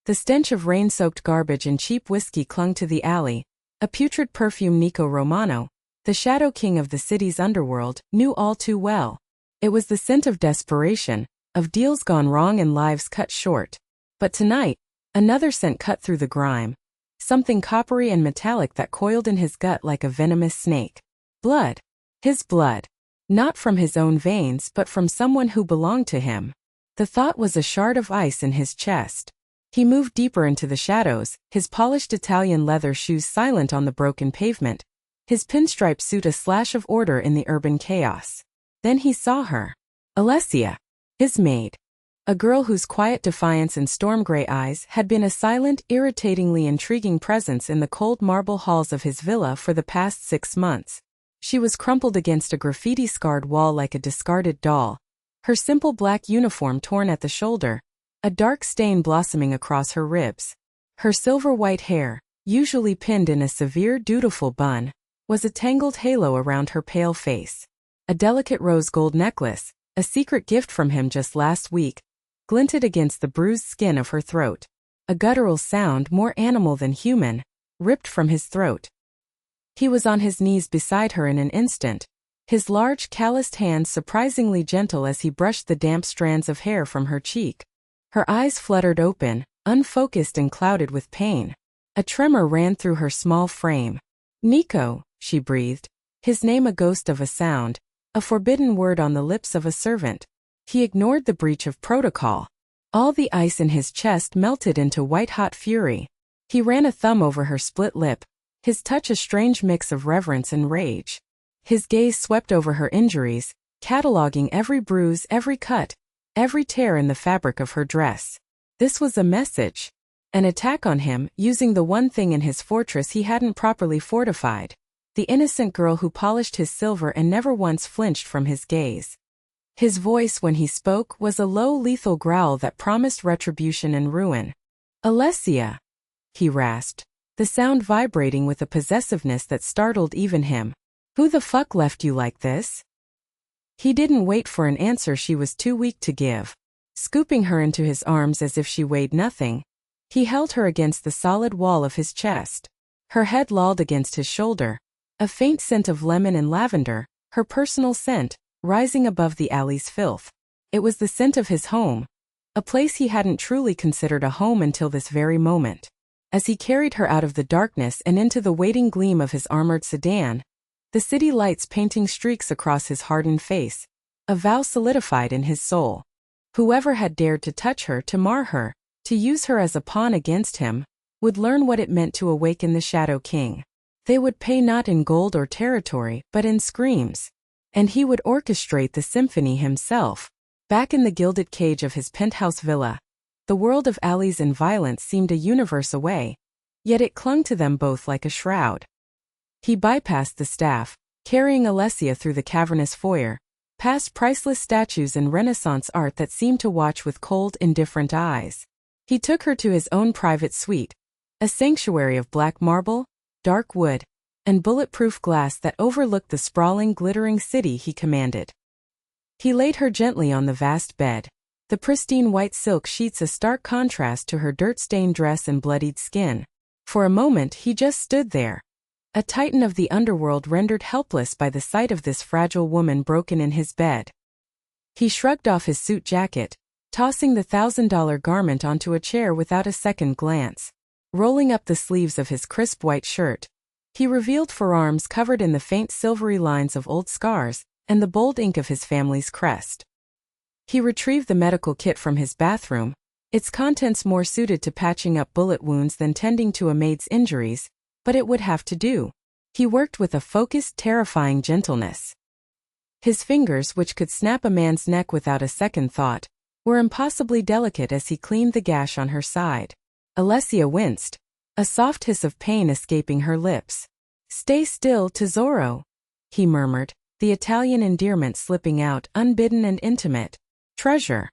The stench of rain-soaked garbage and cheap whiskey clung to the alley. A putrid perfume Nico Romano, the Shadow King of the city's underworld, knew all too well. It was the scent of desperation, of deals gone wrong and lives cut short. But tonight, another scent cut through the grime. Something coppery and metallic that coiled in his gut like a venomous snake. Blood. His blood. Not from his own veins but from someone who belonged to him. The thought was a shard of ice in his chest. He moved deeper into the shadows, his polished Italian leather shoes silent on the broken pavement, his pinstripe suit a slash of order in the urban chaos. Then he saw her. Alessia. His maid. A girl whose quiet defiance and storm-gray eyes had been a silent, irritatingly intriguing presence in the cold marble halls of his villa for the past 6 months. She was crumpled against a graffiti-scarred wall like a discarded doll, her simple black uniform torn at the shoulder, a dark stain blossoming across her ribs. Her silver-white hair, usually pinned in a severe, dutiful bun, was a tangled halo around her pale face. A delicate rose-gold necklace, a secret gift from him just last week, glinted against the bruised skin of her throat. A guttural sound more animal than human, ripped from his throat. He was on his knees beside her in an instant, his large calloused hands surprisingly gentle as he brushed the damp strands of hair from her cheek. Her eyes fluttered open, unfocused and clouded with pain. A tremor ran through her small frame. "Nico," she breathed, his name a ghost of a sound, a forbidden word on the lips of a servant. He ignored the breach of protocol. All the ice in his chest melted into white-hot fury. He ran a thumb over her split lip, his touch a strange mix of reverence and rage. His gaze swept over her injuries, cataloging every bruise, every cut, every tear in the fabric of her dress. This was a message. An attack on him, using the one thing in his fortress he hadn't properly fortified. The innocent girl who polished his silver and never once flinched from his gaze. His voice when he spoke was a low lethal growl that promised retribution and ruin. "Alessia," he rasped, the sound vibrating with a possessiveness that startled even him. "Who the fuck left you like this?" He didn't wait for an answer she was too weak to give. Scooping her into his arms as if she weighed nothing, he held her against the solid wall of his chest. Her head lolled against his shoulder, a faint scent of lemon and lavender, her personal scent, rising above the alley's filth. It was the scent of his home, a place he hadn't truly considered a home until this very moment. As he carried her out of the darkness and into the waiting gleam of his armored sedan, the city lights painting streaks across his hardened face, a vow solidified in his soul. Whoever had dared to touch her, to mar her, to use her as a pawn against him, would learn what it meant to awaken the Shadow King. They would pay not in gold or territory, but in screams. And he would orchestrate the symphony himself. Back in the gilded cage of his penthouse villa, the world of alleys and violence seemed a universe away, yet it clung to them both like a shroud. He bypassed the staff, carrying Alessia through the cavernous foyer, past priceless statues and Renaissance art that seemed to watch with cold, indifferent eyes. He took her to his own private suite, a sanctuary of black marble, dark wood, and bulletproof glass that overlooked the sprawling, glittering city he commanded. He laid her gently on the vast bed, the pristine white silk sheets a stark contrast to her dirt-stained dress and bloodied skin. For a moment he just stood there, a titan of the underworld rendered helpless by the sight of this fragile woman broken in his bed. He shrugged off his suit jacket, tossing the $1,000 garment onto a chair without a second glance. Rolling up the sleeves of his crisp white shirt, he revealed forearms covered in the faint silvery lines of old scars and the bold ink of his family's crest. He retrieved the medical kit from his bathroom, its contents more suited to patching up bullet wounds than tending to a maid's injuries, but it would have to do. He worked with a focused, terrifying gentleness. His fingers, which could snap a man's neck without a second thought, were impossibly delicate as he cleaned the gash on her side. Alessia winced, a soft hiss of pain escaping her lips. "Stay still, tesoro," he murmured, the Italian endearment slipping out unbidden and intimate. "Treasure."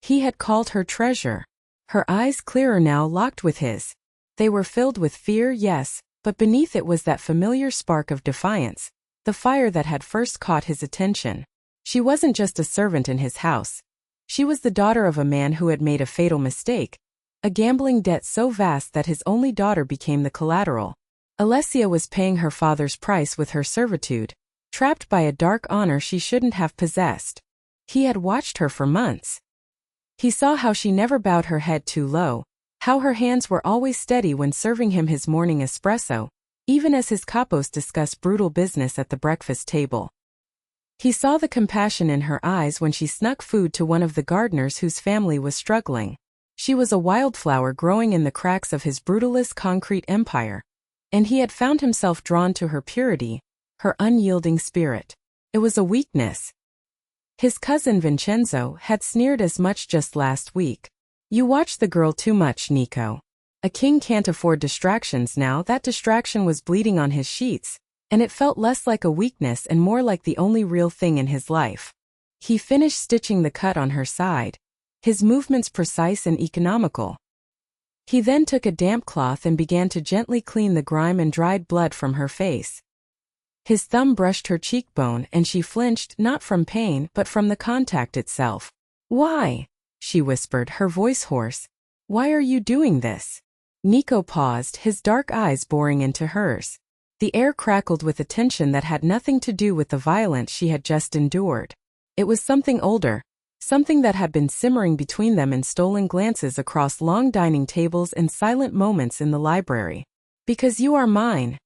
He had called her treasure. Her eyes, clearer now, locked with his. They were filled with fear, yes, but beneath it was that familiar spark of defiance, the fire that had first caught his attention. She wasn't just a servant in his house. She was the daughter of a man who had made a fatal mistake, a gambling debt so vast that his only daughter became the collateral. Alessia was paying her father's price with her servitude, trapped by a dark honor she shouldn't have possessed. He had watched her for months. He saw how she never bowed her head too low, how her hands were always steady when serving him his morning espresso, even as his capos discussed brutal business at the breakfast table. He saw the compassion in her eyes when she snuck food to one of the gardeners whose family was struggling. She was a wildflower growing in the cracks of his brutalist concrete empire, and he had found himself drawn to her purity, her unyielding spirit. It was a weakness. His cousin Vincenzo had sneered as much just last week. You watch the girl too much, Nico. A king can't afford distractions now. That distraction was bleeding on his sheets, and it felt less like a weakness and more like the only real thing in his life. He finished stitching the cut on her side, his movements precise and economical. He then took a damp cloth and began to gently clean the grime and dried blood from her face. His thumb brushed her cheekbone and she flinched, not from pain but from the contact itself. "Why?" she whispered, her voice hoarse. "Why are you doing this?" Nico paused, his dark eyes boring into hers. The air crackled with a tension that had nothing to do with the violence she had just endured. It was something older, something that had been simmering between them in stolen glances across long dining tables and silent moments in the library. "Because you are mine,"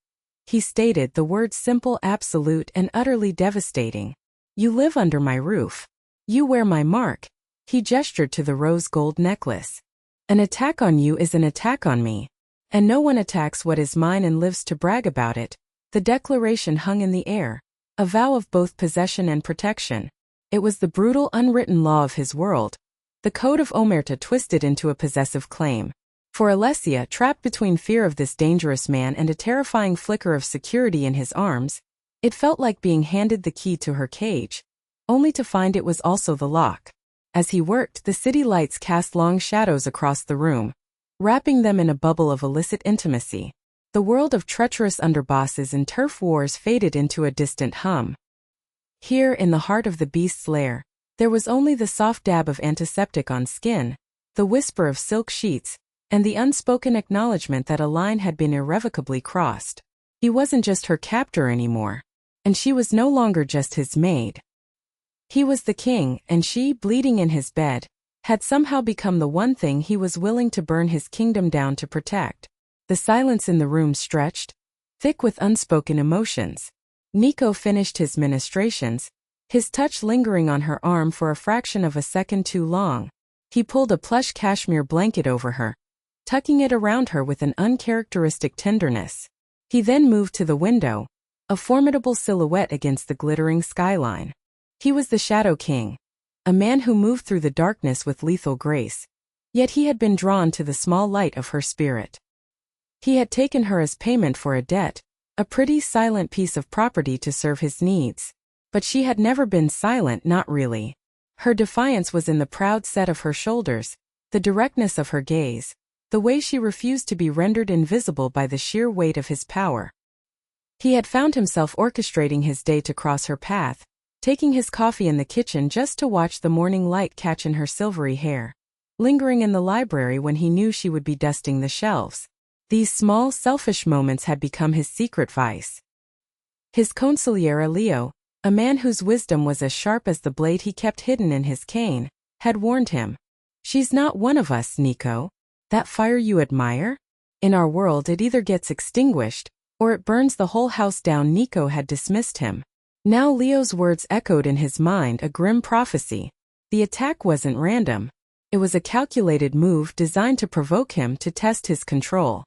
he stated, the words simple, absolute, and utterly devastating. "You live under my roof. You wear my mark." He gestured to the rose gold necklace. "An attack on you is an attack on me. And no one attacks what is mine and lives to brag about it." The declaration hung in the air, a vow of both possession and protection. It was the brutal, unwritten law of his world, the code of Omerta twisted into a possessive claim. For Alessia, trapped between fear of this dangerous man and a terrifying flicker of security in his arms, it felt like being handed the key to her cage, only to find it was also the lock. As he worked, the city lights cast long shadows across the room, wrapping them in a bubble of illicit intimacy. The world of treacherous underbosses and turf wars faded into a distant hum. Here, in the heart of the beast's lair, there was only the soft dab of antiseptic on skin, the whisper of silk sheets, and the unspoken acknowledgement that a line had been irrevocably crossed. He wasn't just her captor anymore, and she was no longer just his maid. He was the king, and she, bleeding in his bed, had somehow become the one thing he was willing to burn his kingdom down to protect. The silence in the room stretched, thick with unspoken emotions. Nico finished his ministrations, his touch lingering on her arm for a fraction of a second too long. He pulled a plush cashmere blanket over her, tucking it around her with an uncharacteristic tenderness. He then moved to the window, a formidable silhouette against the glittering skyline. He was the Shadow King, a man who moved through the darkness with lethal grace. Yet he had been drawn to the small light of her spirit. He had taken her as payment for a debt, a pretty silent piece of property to serve his needs. But she had never been silent, not really. Her defiance was in the proud set of her shoulders, the directness of her gaze, the way she refused to be rendered invisible by the sheer weight of his power. He had found himself orchestrating his day to cross her path, taking his coffee in the kitchen just to watch the morning light catch in her silvery hair, lingering in the library when he knew she would be dusting the shelves. These small, selfish moments had become his secret vice. His consigliere Leo, a man whose wisdom was as sharp as the blade he kept hidden in his cane, had warned him. "She's not one of us, Nico. That fire you admire? In our world it either gets extinguished, or it burns the whole house down." Nico had dismissed him. Now Leo's words echoed in his mind, a grim prophecy. The attack wasn't random. It was a calculated move designed to provoke him, to test his control.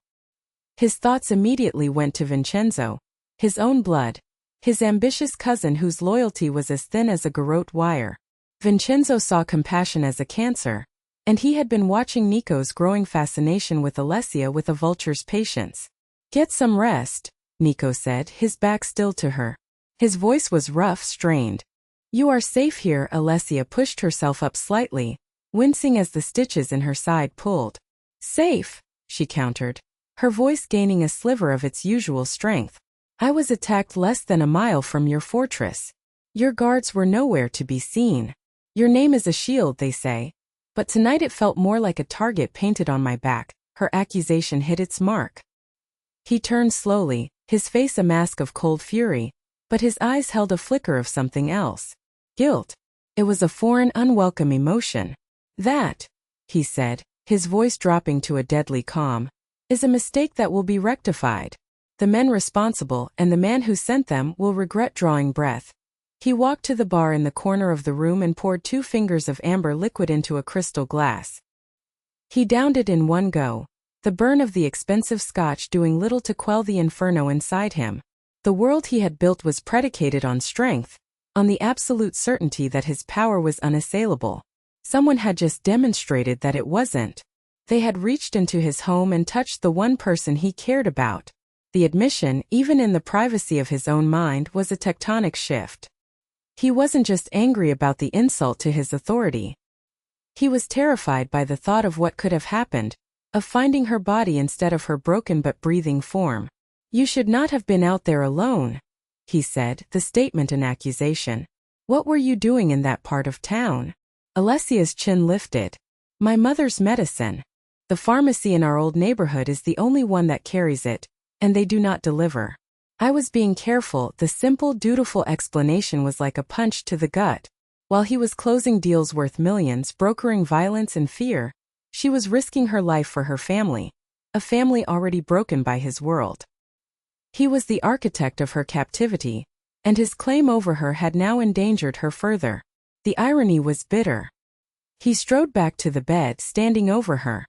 His thoughts immediately went to Vincenzo, his own blood, his ambitious cousin whose loyalty was as thin as a garrote wire. Vincenzo saw compassion as a cancer, and he had been watching Nico's growing fascination with Alessia with a vulture's patience. "Get some rest," Nico said, his back still to her. His voice was rough, strained. "You are safe here." Alessia pushed herself up slightly, wincing as the stitches in her side pulled. "Safe," she countered, her voice gaining a sliver of its usual strength. "I was attacked less than a mile from your fortress. Your guards were nowhere to be seen. Your name is a shield, they say. But tonight it felt more like a target painted on my back. Her accusation hit its mark. He turned slowly, his face a mask of cold fury, but his eyes held a flicker of something else. Guilt. It was a foreign, unwelcome emotion. That, he said, his voice dropping to a deadly calm, is a mistake that will be rectified. The men responsible and the man who sent them will regret. Drawing breath, he walked to the bar in the corner of the room and poured 2 fingers of amber liquid into a crystal glass. He downed it in one go, the burn of the expensive scotch doing little to quell the inferno inside him. The world he had built was predicated on strength, on the absolute certainty that his power was unassailable. Someone had just demonstrated that it wasn't. They had reached into his home and touched the one person he cared about. The admission, even in the privacy of his own mind, was a tectonic shift. He wasn't just angry about the insult to his authority. He was terrified by the thought of what could have happened, of finding her body instead of her broken but breathing form. "You should not have been out there alone," he said, the statement an accusation. "What were you doing in that part of town?" Alessia's chin lifted. "My mother's medicine. The pharmacy in our old neighborhood is the only one that carries it, and they do not deliver. I was being careful." The simple, dutiful explanation was like a punch to the gut. While he was closing deals worth millions, brokering violence and fear, she was risking her life for her family, a family already broken by his world. He was the architect of her captivity, and his claim over her had now endangered her further. The irony was bitter. He strode back to the bed, standing over her.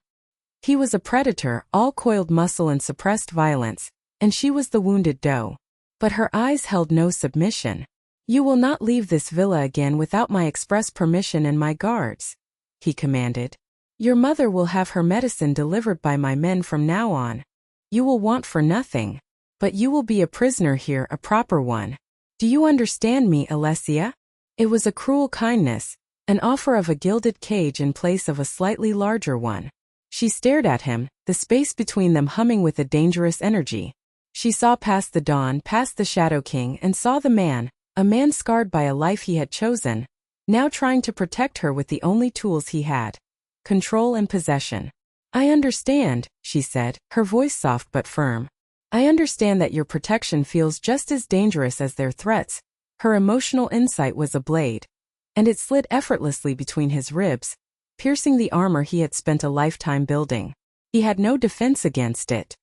He was a predator, all coiled muscle and suppressed violence, and she was the wounded doe. But her eyes held no submission. "You will not leave this villa again without my express permission and my guards," he commanded. "Your mother will have her medicine delivered by my men from now on. You will want for nothing. But you will be a prisoner here, a proper one. Do you understand me, Alessia?" It was a cruel kindness, an offer of a gilded cage in place of a slightly larger one. She stared at him, the space between them humming with a dangerous energy. She saw past the dawn, past the Shadow King, and saw the man, a man scarred by a life he had chosen, now trying to protect her with the only tools he had: control and possession. "I understand," she said, her voice soft but firm. "I understand that your protection feels just as dangerous as their threats." Her emotional insight was a blade, and it slid effortlessly between his ribs, piercing the armor he had spent a lifetime building. He had no defense against it.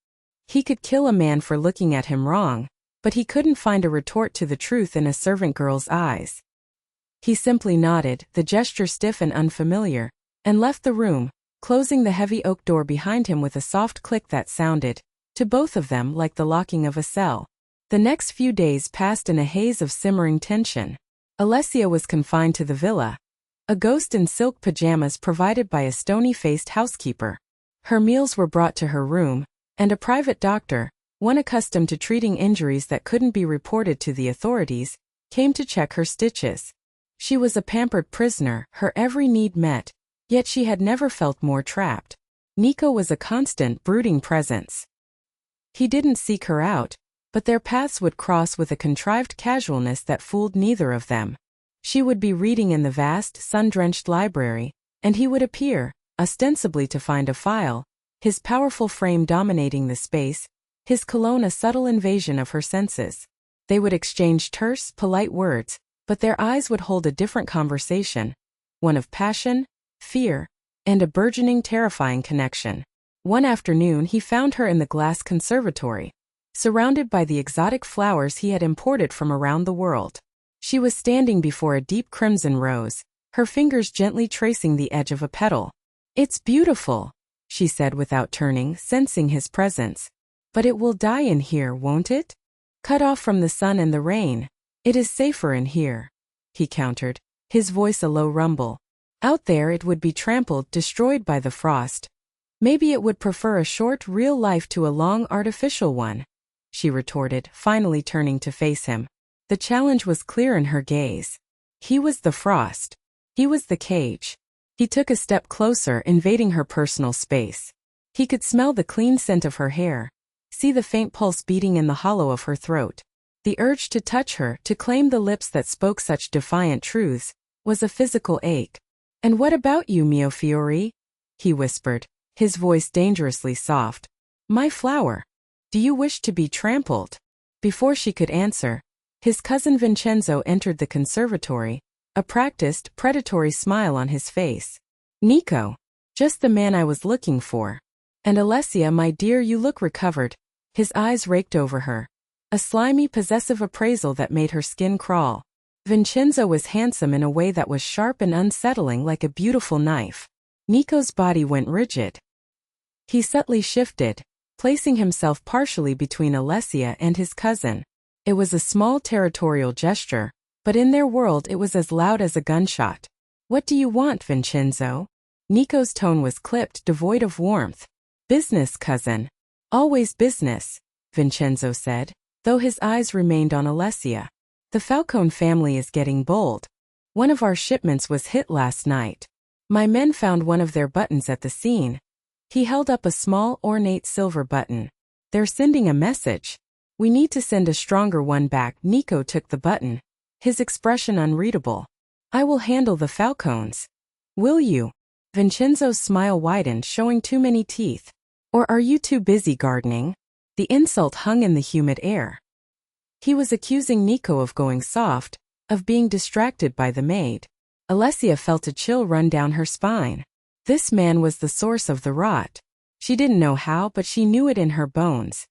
He could kill a man for looking at him wrong, but he couldn't find a retort to the truth in a servant girl's eyes. He simply nodded, the gesture stiff and unfamiliar, and left the room, closing the heavy oak door behind him with a soft click that sounded, to both of them, like the locking of a cell. The next few days passed in a haze of simmering tension. Alessia was confined to the villa, a ghost in silk pajamas provided by a stony-faced housekeeper. Her meals were brought to her room, and a private doctor, one accustomed to treating injuries that couldn't be reported to the authorities, came to check her stitches. She was a pampered prisoner, her every need met, yet she had never felt more trapped. Nico was a constant, brooding presence. He didn't seek her out, but their paths would cross with a contrived casualness that fooled neither of them. She would be reading in the vast, sun-drenched library, and he would appear, ostensibly to find a file, his powerful frame dominating the space, his cologne a subtle invasion of her senses. They would exchange terse, polite words, but their eyes would hold a different conversation, one of passion, fear, and a burgeoning, terrifying connection. One afternoon he found her in the glass conservatory, surrounded by the exotic flowers he had imported from around the world. She was standing before a deep crimson rose, her fingers gently tracing the edge of a petal. "It's beautiful," she said without turning, sensing his presence. "But it will die in here, won't it? Cut off from the sun and the rain. It is safer in here," he countered, his voice a low rumble. "Out there it would be trampled, destroyed by the frost. Maybe it would prefer a short, real life to a long, artificial one," she retorted, finally turning to face him. The challenge was clear in her gaze. He was the frost. He was the cage. He took a step closer, invading her personal space. He could smell the clean scent of her hair, see the faint pulse beating in the hollow of her throat. The urge to touch her, to claim the lips that spoke such defiant truths, was a physical ache. And what about you, mio fiore? He whispered, his voice dangerously soft. My flower. Do you wish to be trampled? Before she could answer, his cousin Vincenzo entered the conservatory, a practiced, predatory smile on his face. Nico. Just the man I was looking for. And Alessia, my dear, you look recovered. His eyes raked over her. A slimy, possessive appraisal that made her skin crawl. Vincenzo was handsome in a way that was sharp and unsettling, like a beautiful knife. Nico's body went rigid. He subtly shifted, placing himself partially between Alessia and his cousin. It was a small territorial gesture, but in their world it was as loud as a gunshot. What do you want, Vincenzo? Nico's tone was clipped, devoid of warmth. Business, cousin. Always business, Vincenzo said, though his eyes remained on Alessia. The Falcone family is getting bold. One of our shipments was hit last night. My men found one of their buttons at the scene. He held up a small, ornate silver button. They're sending a message. We need to send a stronger one back. Nico took the button, his expression unreadable. I will handle the Falcones. Will you? Vincenzo's smile widened, showing too many teeth. Or are you too busy gardening? The insult hung in the humid air. He was accusing Nico of going soft, of being distracted by the maid. Alessia felt a chill run down her spine. This man was the source of the rot. She didn't know how, but she knew it in her bones.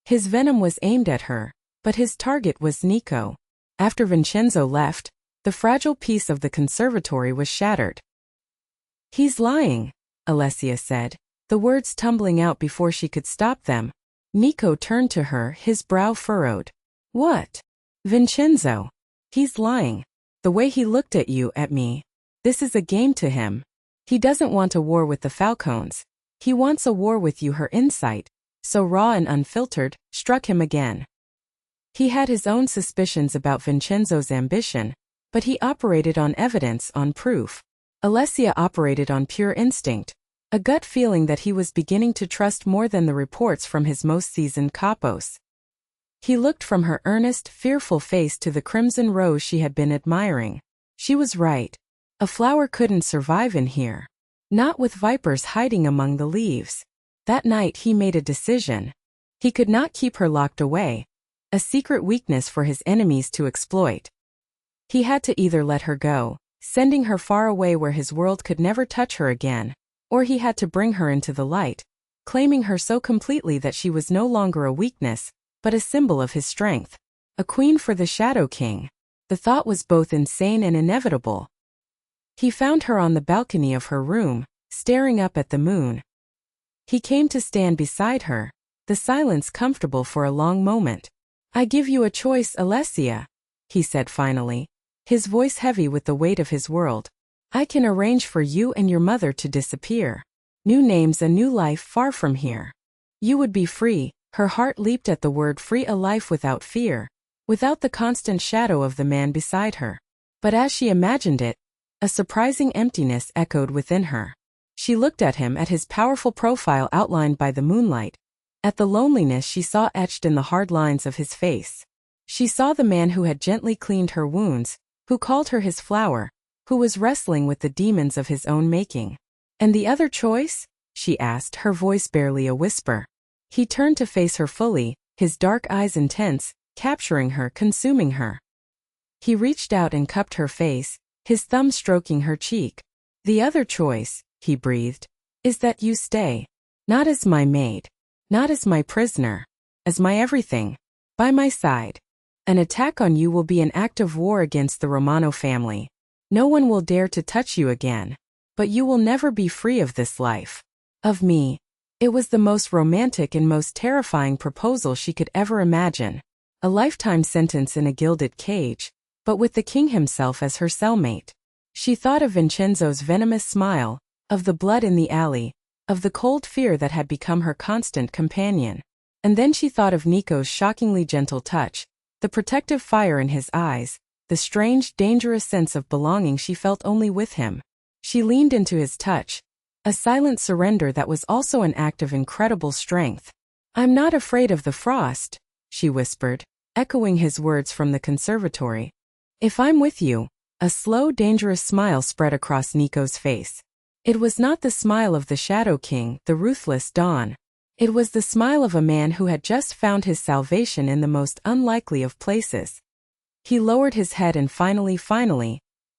His venom was aimed at her, but his target was Nico. After Vincenzo left, the fragile peace of the conservatory was shattered. He's lying, Alessia said, the words tumbling out before she could stop them. Nico turned to her, his brow furrowed. What? Vincenzo. He's lying. The way he looked at you, at me. This is a game to him. He doesn't want a war with the Falcones. He wants a war with you. Her insight, so raw and unfiltered, struck him again. He had his own suspicions about Vincenzo's ambition, but he operated on evidence, on proof. Alessia operated on pure instinct, a gut feeling that he was beginning to trust more than the reports from his most seasoned capos. He looked from her earnest, fearful face to the crimson rose she had been admiring. She was right. A flower couldn't survive in here. Not with vipers hiding among the leaves. That night he made a decision. He could not keep her locked away, a secret weakness for his enemies to exploit. He had to either let her go, sending her far away where his world could never touch her again, or he had to bring her into the light, claiming her so completely that she was no longer a weakness, but a symbol of his strength. A queen for the Shadow King. The thought was both insane and inevitable. He found her on the balcony of her room, staring up at the moon. He came to stand beside her, the silence comfortable for a long moment. I give you a choice, Alessia, he said finally, his voice heavy with the weight of his world. I can arrange for you and your mother to disappear. New names, a new life far from here. You would be free. Her heart leaped at the word free, a life without fear, without the constant shadow of the man beside her. But as she imagined it, a surprising emptiness echoed within her. She looked at him, at his powerful profile outlined by the moonlight, at the loneliness she saw etched in the hard lines of his face. She saw the man who had gently cleaned her wounds, who called her his flower, who was wrestling with the demons of his own making. And the other choice? She asked, her voice barely a whisper. He turned to face her fully, his dark eyes intense, capturing her, consuming her. He reached out and cupped her face, his thumb stroking her cheek. The other choice, he breathed, is that you stay. Not as my maid. Not as my prisoner. As my everything. By my side. An attack on you will be an act of war against the Romano family. No one will dare to touch you again. But you will never be free of this life. Of me. It was the most romantic and most terrifying proposal she could ever imagine. A lifetime sentence in a gilded cage, but with the king himself as her cellmate. She thought of Vincenzo's venomous smile, of the blood in the alley, of the cold fear that had become her constant companion. And then she thought of Nico's shockingly gentle touch, the protective fire in his eyes, the strange, dangerous sense of belonging she felt only with him. She leaned into his touch, a silent surrender that was also an act of incredible strength. I'm not afraid of the frost, she whispered, echoing his words from the conservatory. If I'm with you, A slow, dangerous smile spread across Nico's face. It was not the smile of the Shadow King, the ruthless Dawn. It was the smile of a man who had just found his salvation in the most unlikely of places. He lowered his head and finally,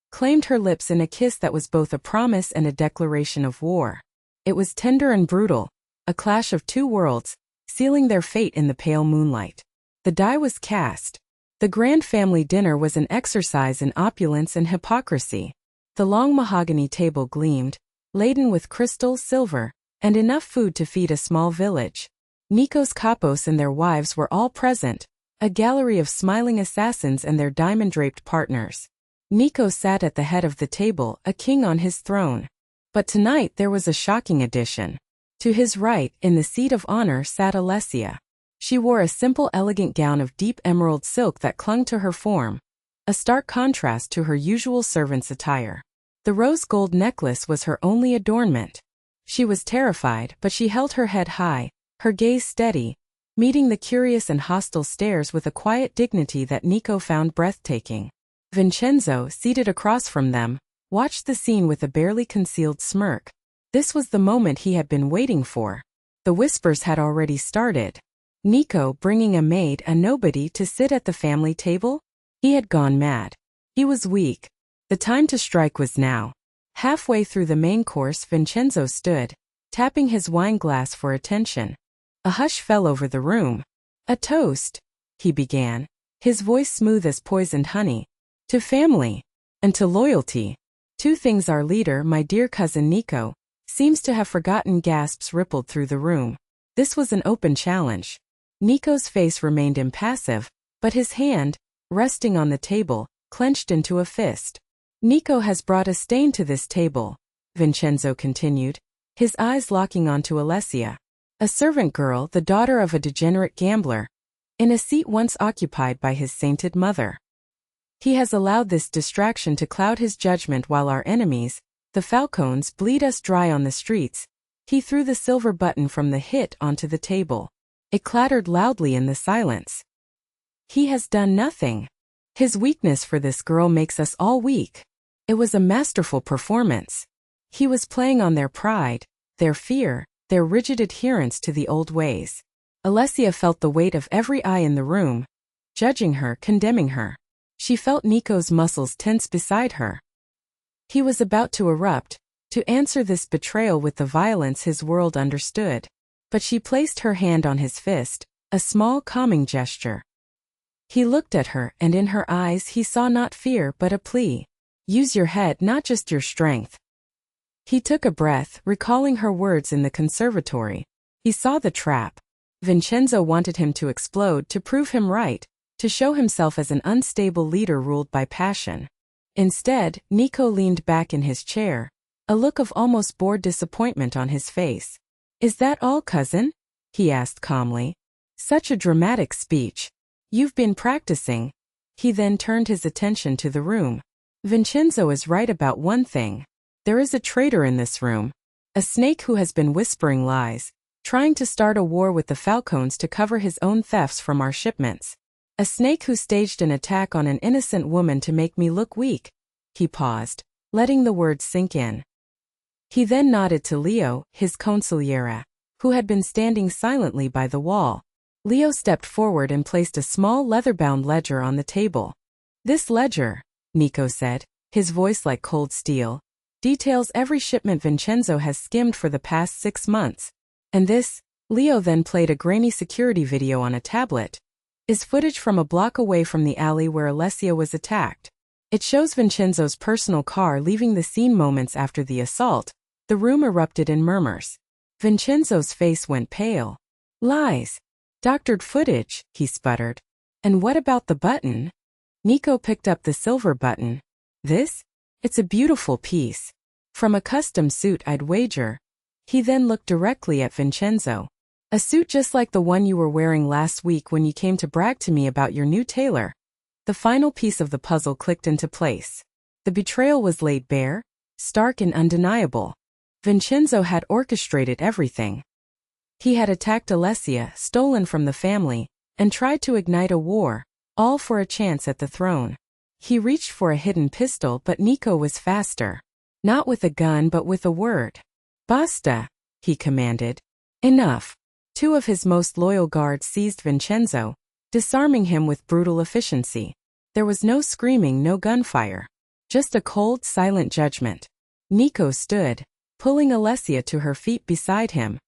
claimed her lips in a kiss that was both a promise and a declaration of war. It was tender and brutal, a clash of two worlds, sealing their fate in the pale moonlight. The die was cast. The grand family dinner was an exercise in opulence and hypocrisy. The long mahogany table gleamed, laden with crystal, silver, and enough food to feed a small village. Nikos Kapos and their wives were all present, a gallery of smiling assassins and their diamond-draped partners. Nico sat at the head of the table, a king on his throne. But tonight there was a shocking addition. To his right, in the seat of honor, sat Alessia. She wore a simple, elegant gown of deep emerald silk that clung to her form, a stark contrast to her usual servant's attire. The rose gold necklace was her only adornment. She was terrified, but she held her head high, her gaze steady, meeting the curious and hostile stares with a quiet dignity that Nico found breathtaking. Vincenzo, seated across from them, watched the scene with a barely concealed smirk. This was the moment he had been waiting for. The whispers had already started. Nico bringing a maid, a nobody, to sit at the family table? He had gone mad. He was weak. The time to strike was now. Halfway through the main course, Vincenzo stood, tapping his wine glass for attention. A hush fell over the room. "A toast," he began, his voice smooth as poisoned honey. "To family. And to loyalty. Two things our leader, my dear cousin Nico, seems to have forgotten." Gasps rippled through the room. This was an open challenge. Nico's face remained impassive, but his hand, resting on the table, clenched into a fist. "Nico has brought a stain to this table," Vincenzo continued, his eyes locking onto Alessia. A servant girl, the daughter of a degenerate gambler, in a seat once occupied by his sainted mother. He has allowed this distraction to cloud his judgment while our enemies, the Falcons, bleed us dry on the streets. He threw the silver button from the hit onto the table. It clattered loudly in the silence. "He has done nothing. His weakness for this girl makes us all weak." It was a masterful performance. He was playing on their pride, their fear, their rigid adherence to the old ways. Alessia felt the weight of every eye in the room, judging her, condemning her. She felt Nico's muscles tense beside her. He was about to erupt, to answer this betrayal with the violence his world understood. But she placed her hand on his fist, a small calming gesture. He looked at her, and in her eyes he saw not fear but a plea. "Use your head, not just your strength." He took a breath, recalling her words in the conservatory. He saw the trap. Vincenzo wanted him to explode, to prove him right, to show himself as an unstable leader ruled by passion. Instead, Nico leaned back in his chair, a look of almost bored disappointment on his face. "Is that all, cousin?" he asked calmly. "Such a dramatic speech. You've been practicing." He then turned his attention to the room. "Vincenzo is right about one thing. There is a traitor in this room. A snake who has been whispering lies, trying to start a war with the Falcons to cover his own thefts from our shipments. A snake who staged an attack on an innocent woman to make me look weak." He paused, letting the words sink in. He then nodded to Leo, his consigliere, who had been standing silently by the wall. Leo stepped forward and placed a small leather-bound ledger on the table. "This ledger," Nico said, his voice like cold steel, "details every shipment Vincenzo has skimmed for the past 6 months. And this," Leo then played a grainy security video on a tablet, "is footage from a block away from the alley where Alessia was attacked. It shows Vincenzo's personal car leaving the scene moments after the assault." The room erupted in murmurs. Vincenzo's face went pale. "Lies. Doctored footage," he sputtered. "And what about the button?" Nico picked up the silver button. "This? It's a beautiful piece. From a custom suit, I'd wager." He then looked directly at Vincenzo. "A suit just like the one you were wearing last week when you came to brag to me about your new tailor." The final piece of the puzzle clicked into place. The betrayal was laid bare, stark and undeniable. Vincenzo had orchestrated everything. He had attacked Alessia, stolen from the family, and tried to ignite a war, all for a chance at the throne. He reached for a hidden pistol, but Nico was faster. Not with a gun but with a word. Basta, he commanded. Enough. Two of his most loyal guards seized Vincenzo, disarming him with brutal efficiency. There was no screaming, no gunfire. Just a cold, silent judgment. Nico stood, pulling Alessia to her feet beside him.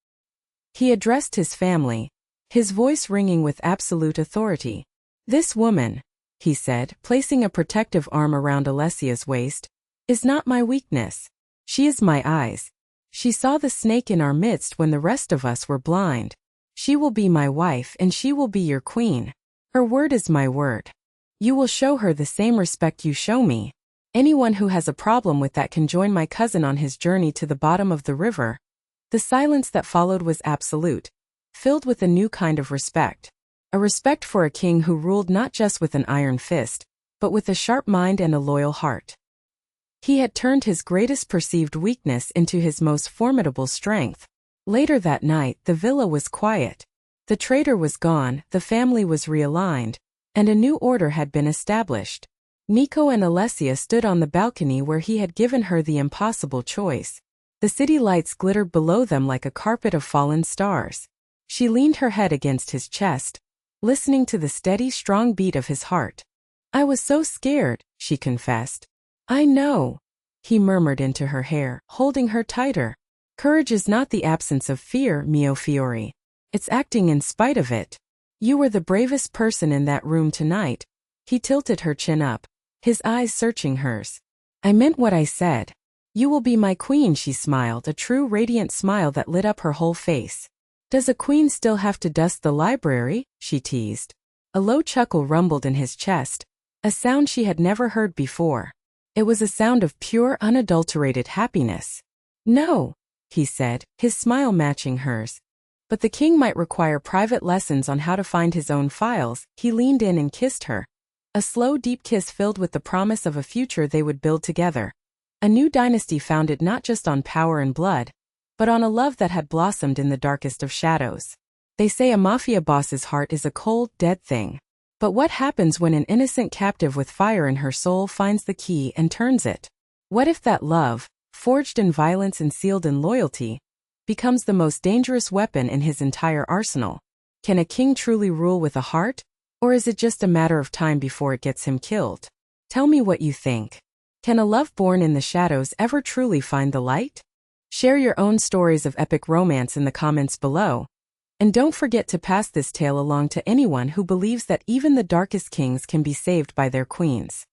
He addressed his family, his voice ringing with absolute authority. This woman, he said, placing a protective arm around Alessia's waist, is not my weakness. She is my eyes. She saw the snake in our midst when the rest of us were blind. She will be my wife and she will be your queen. Her word is my word. You will show her the same respect you show me. Anyone who has a problem with that can join my cousin on his journey to the bottom of the river. The silence that followed was absolute, filled with a new kind of respect. A respect for a king who ruled not just with an iron fist, but with a sharp mind and a loyal heart. He had turned his greatest perceived weakness into his most formidable strength. Later that night, the villa was quiet. The traitor was gone, the family was realigned, and a new order had been established. Nico and Alessia stood on the balcony where he had given her the impossible choice. The city lights glittered below them like a carpet of fallen stars. She leaned her head against his chest, listening to the steady, strong beat of his heart. I was so scared, she confessed. I know, he murmured into her hair, holding her tighter. Courage is not the absence of fear, mio fiore. It's acting in spite of it. You were the bravest person in that room tonight. He tilted her chin up, his eyes searching hers. I meant what I said. You will be my queen, she smiled, a true radiant smile that lit up her whole face. Does a queen still have to dust the library? She teased. A low chuckle rumbled in his chest, a sound she had never heard before. It was a sound of pure, unadulterated happiness. No, he said, his smile matching hers. But the king might require private lessons on how to find his own files. He leaned in and kissed her. A slow, deep kiss filled with the promise of a future they would build together. A new dynasty founded not just on power and blood, but on a love that had blossomed in the darkest of shadows. They say a mafia boss's heart is a cold, dead thing. But what happens when an innocent captive with fire in her soul finds the key and turns it? What if that love, forged in violence and sealed in loyalty, becomes the most dangerous weapon in his entire arsenal? Can a king truly rule with a heart? Or is it just a matter of time before it gets him killed? Tell me what you think. Can a love born in the shadows ever truly find the light? Share your own stories of epic romance in the comments below. And don't forget to pass this tale along to anyone who believes that even the darkest kings can be saved by their queens.